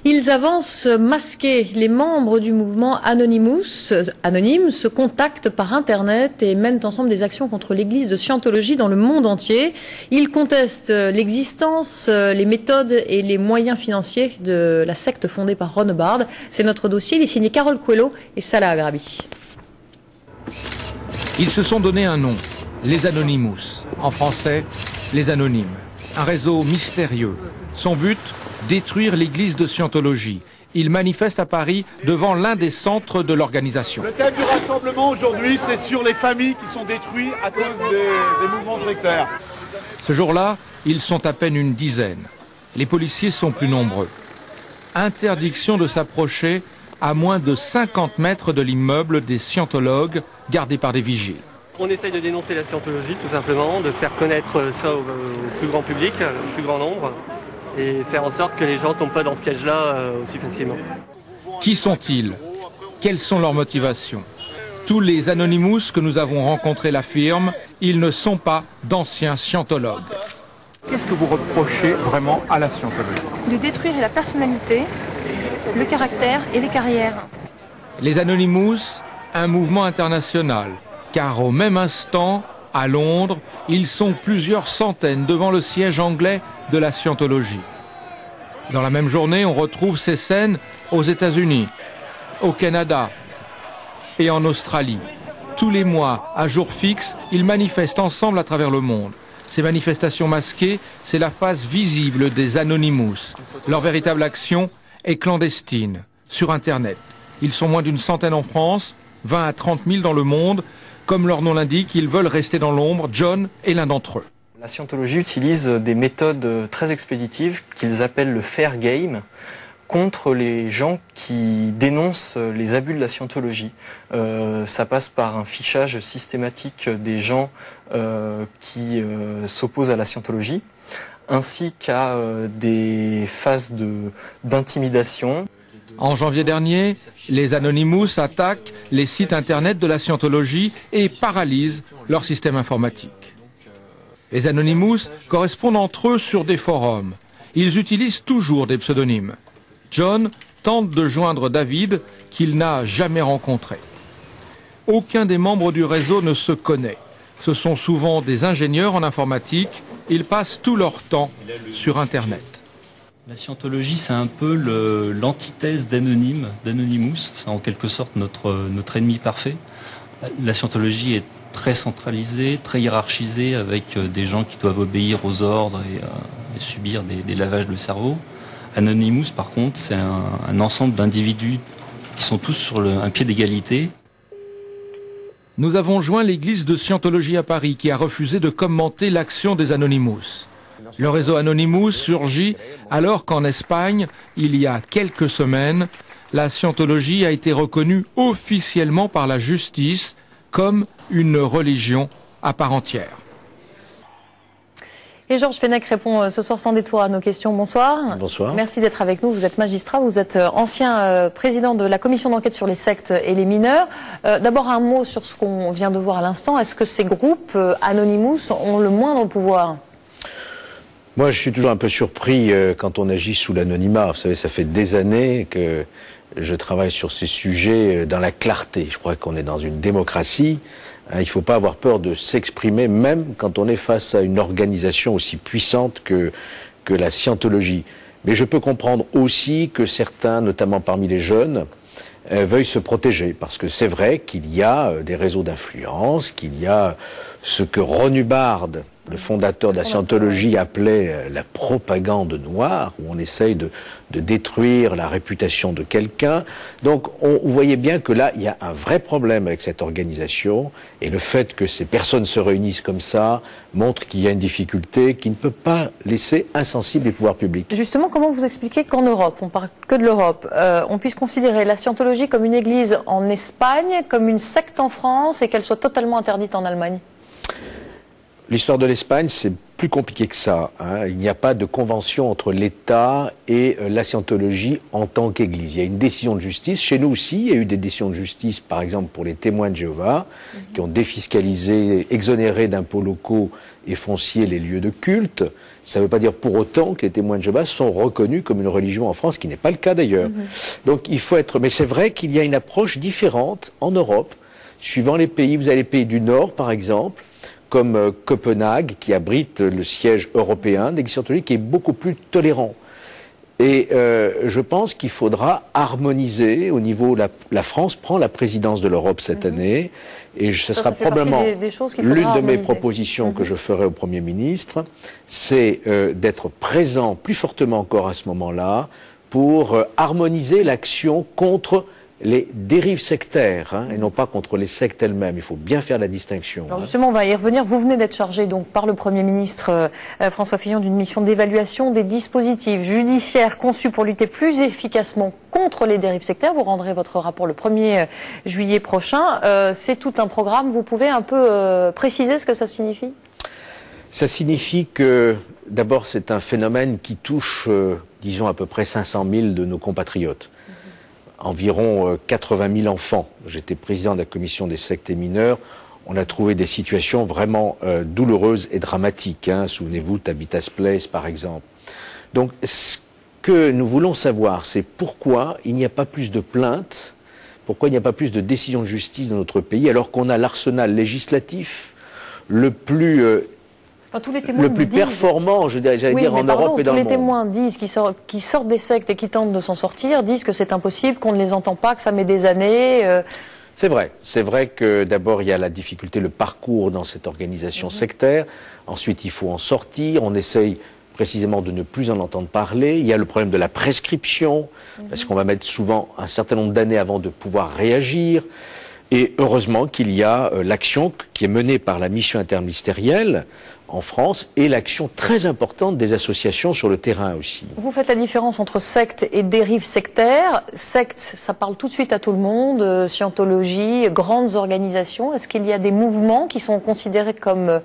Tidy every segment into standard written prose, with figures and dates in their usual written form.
Ils avancent masqués. Les membres du mouvement Anonymous se contactent par Internet et mènent ensemble des actions contre l'église de Scientologie dans le monde entier. Ils contestent l'existence, les méthodes et les moyens financiers de la secte fondée par Ron Hubbard. C'est notre dossier. Il est signé Carole Coelho et Salah Agrabi. Ils se sont donné un nom, les Anonymous. En français, les Anonymes. Un réseau mystérieux. Son but, détruire l'église de Scientologie. Ils manifestent à Paris devant l'un des centres de l'organisation. Le thème du rassemblement aujourd'hui, c'est sur les familles qui sont détruites à cause des mouvements sectaires. Ce jour-là, ils sont à peine une dizaine. Les policiers sont plus nombreux. Interdiction de s'approcher à moins de 50 mètres de l'immeuble des scientologues gardés par des vigiles. On essaye de dénoncer la scientologie tout simplement, de faire connaître ça au plus grand public, au plus grand nombre, et faire en sorte que les gens ne tombent pas dans ce piège-là aussi facilement. Qui sont-ils? Quelles sont leurs motivations? Tous les Anonymous que nous avons rencontrés l'affirment, ils ne sont pas d'anciens scientologues. Qu'est-ce que vous reprochez vraiment à la scientologie? De détruire la personnalité, le caractère et les carrières. Les Anonymous, un mouvement international, car au même instant, à Londres, ils sont plusieurs centaines devant le siège anglais de la Scientologie. Dans la même journée, on retrouve ces scènes aux États-Unis, au Canada et en Australie. Tous les mois, à jour fixe, ils manifestent ensemble à travers le monde. Ces manifestations masquées, c'est la face visible des Anonymous. Leur véritable action est clandestine, sur Internet. Ils sont moins d'une centaine en France, 20 à 30 000 dans le monde. Comme leur nom l'indique, ils veulent rester dans l'ombre. John est l'un d'entre eux. La Scientologie utilise des méthodes très expéditives qu'ils appellent le fair game contre les gens qui dénoncent les abus de la Scientologie. Ça passe par un fichage systématique des gens qui s'opposent à la Scientologie, ainsi qu'à des phases d'intimidation. En janvier dernier, les Anonymous attaquent les sites internet de la Scientologie et paralysent leur système informatique. Les Anonymous correspondent entre eux sur des forums. Ils utilisent toujours des pseudonymes. John tente de joindre David, qu'il n'a jamais rencontré. Aucun des membres du réseau ne se connaît. Ce sont souvent des ingénieurs en informatique. Ils passent tout leur temps sur Internet. La Scientologie, c'est un peu l'antithèse d'Anonymous. C'est en quelque sorte notre ennemi parfait. La Scientologie est très centralisée, très hiérarchisée, avec des gens qui doivent obéir aux ordres et subir des lavages de cerveau. Anonymous, par contre, c'est un ensemble d'individus qui sont tous sur un pied d'égalité. Nous avons joint l'église de Scientologie à Paris qui a refusé de commenter l'action des Anonymous. Le réseau Anonymous surgit alors qu'en Espagne, il y a quelques semaines, la Scientologie a été reconnue officiellement par la justice comme une religion à part entière. Et Georges Fenech répond ce soir sans détour à nos questions. Bonsoir. Bonsoir. Merci d'être avec nous. Vous êtes magistrat, vous êtes ancien président de la commission d'enquête sur les sectes et les mineurs. D'abord un mot sur ce qu'on vient de voir à l'instant. Est-ce que ces groupes Anonymous ont le moindre pouvoir ? Moi, je suis toujours un peu surpris quand on agit sous l'anonymat. Vous savez, ça fait des années que je travaille sur ces sujets dans la clarté. Je crois qu'on est dans une démocratie. Il ne faut pas avoir peur de s'exprimer, même quand on est face à une organisation aussi puissante que la Scientologie. Mais je peux comprendre aussi que certains, notamment parmi les jeunes, veuillent se protéger. Parce que c'est vrai qu'il y a des réseaux d'influence, qu'il y a ce que Ron Hubbard, le fondateur de la Scientologie, appelait la propagande noire, où on essaye de détruire la réputation de quelqu'un. Donc, vous voyez bien que là, il y a un vrai problème avec cette organisation, et le fait que ces personnes se réunissent comme ça montre qu'il y a une difficulté qui ne peut pas laisser insensible les pouvoirs publics. Justement, comment vous expliquez qu'en Europe, on parle que de l'Europe, on puisse considérer la Scientologie comme une église en Espagne, comme une secte en France, et qu'elle soit totalement interdite en Allemagne ? L'histoire de l'Espagne, c'est plus compliqué que ça, hein. Il n'y a pas de convention entre l'État et la scientologie en tant qu'Église. Il y a une décision de justice. Chez nous aussi, il y a eu des décisions de justice, par exemple pour les témoins de Jéhovah, qui ont défiscalisé, exonéré d'impôts locaux et fonciers les lieux de culte. Ça ne veut pas dire pour autant que les témoins de Jéhovah sont reconnus comme une religion en France, ce qui n'est pas le cas d'ailleurs. Donc il faut être... Mais c'est vrai qu'il y a une approche différente en Europe, suivant les pays. Vous avez les pays du Nord, par exemple, comme Copenhague, qui abrite le siège européen de l'Église scientologique, qui est beaucoup plus tolérant. Et je pense qu'il faudra harmoniser au niveau... La France prend la présidence de l'Europe cette année, et ce sera probablement l'une de mes propositions que je ferai au Premier ministre, c'est d'être présent plus fortement encore à ce moment-là pour harmoniser l'action contre les dérives sectaires, hein, et non pas contre les sectes elles-mêmes. Il faut bien faire la distinction. Alors justement, on va y revenir. Vous venez d'être chargé donc par le Premier ministre François Fillon d'une mission d'évaluation des dispositifs judiciaires conçus pour lutter plus efficacement contre les dérives sectaires. Vous rendrez votre rapport le 1er juillet prochain. C'est tout un programme. Vous pouvez un peu préciser ce que ça signifie ? Ça signifie que, d'abord, c'est un phénomène qui touche, disons, à peu près 500 000 de nos compatriotes. Environ 80 000 enfants. J'étais président de la commission des sectes et mineurs. On a trouvé des situations vraiment douloureuses et dramatiques, hein. Souvenez-vous, Tabitha's Place, par exemple. Donc, ce que nous voulons savoir, c'est pourquoi il n'y a pas plus de plaintes, pourquoi il n'y a pas plus de décisions de justice dans notre pays, alors qu'on a l'arsenal législatif le plus... le plus performant, j'allais dire, en Europe et dans le monde. Tous les témoins disent qu'ils sortent des sectes et qui tentent de s'en sortir, disent que c'est impossible, qu'on ne les entend pas, que ça met des années. C'est vrai que d'abord il y a la difficulté, le parcours dans cette organisation sectaire. Ensuite il faut en sortir, on essaye précisément de ne plus en entendre parler. Il y a le problème de la prescription, parce qu'on va mettre souvent un certain nombre d'années avant de pouvoir réagir. Et heureusement qu'il y a l'action qui est menée par la mission interministérielle en France et l'action très importante des associations sur le terrain aussi. Vous faites la différence entre secte et dérive sectaire. Secte, ça parle tout de suite à tout le monde, scientologie, grandes organisations. Est-ce qu'il y a des mouvements qui sont considérés comme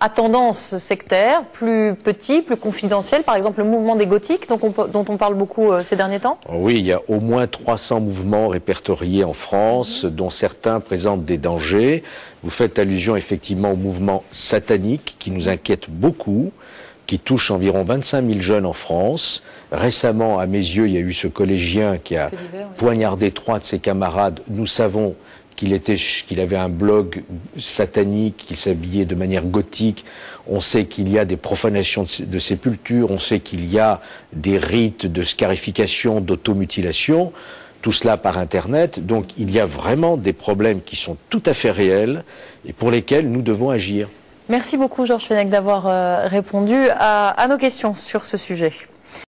à tendance sectaire, plus petits, plus confidentiels, par exemple le mouvement des gothiques dont on parle beaucoup ces derniers temps? Oui, il y a au moins 300 mouvements répertoriés en France, dont certains présentent des dangers. Vous faites allusion effectivement au mouvement satanique qui nous inquiète beaucoup, qui touche environ 25 000 jeunes en France. Récemment, à mes yeux, il y a eu ce collégien qui a poignardé 3 de ses camarades. Nous savons qu'il avait un blog satanique, qu'il s'habillait de manière gothique. On sait qu'il y a des profanations de sépultures, on sait qu'il y a des rites de scarification, d'automutilation, tout cela par Internet. Donc il y a vraiment des problèmes qui sont tout à fait réels et pour lesquels nous devons agir. Merci beaucoup Georges Fenech d'avoir répondu à nos questions sur ce sujet.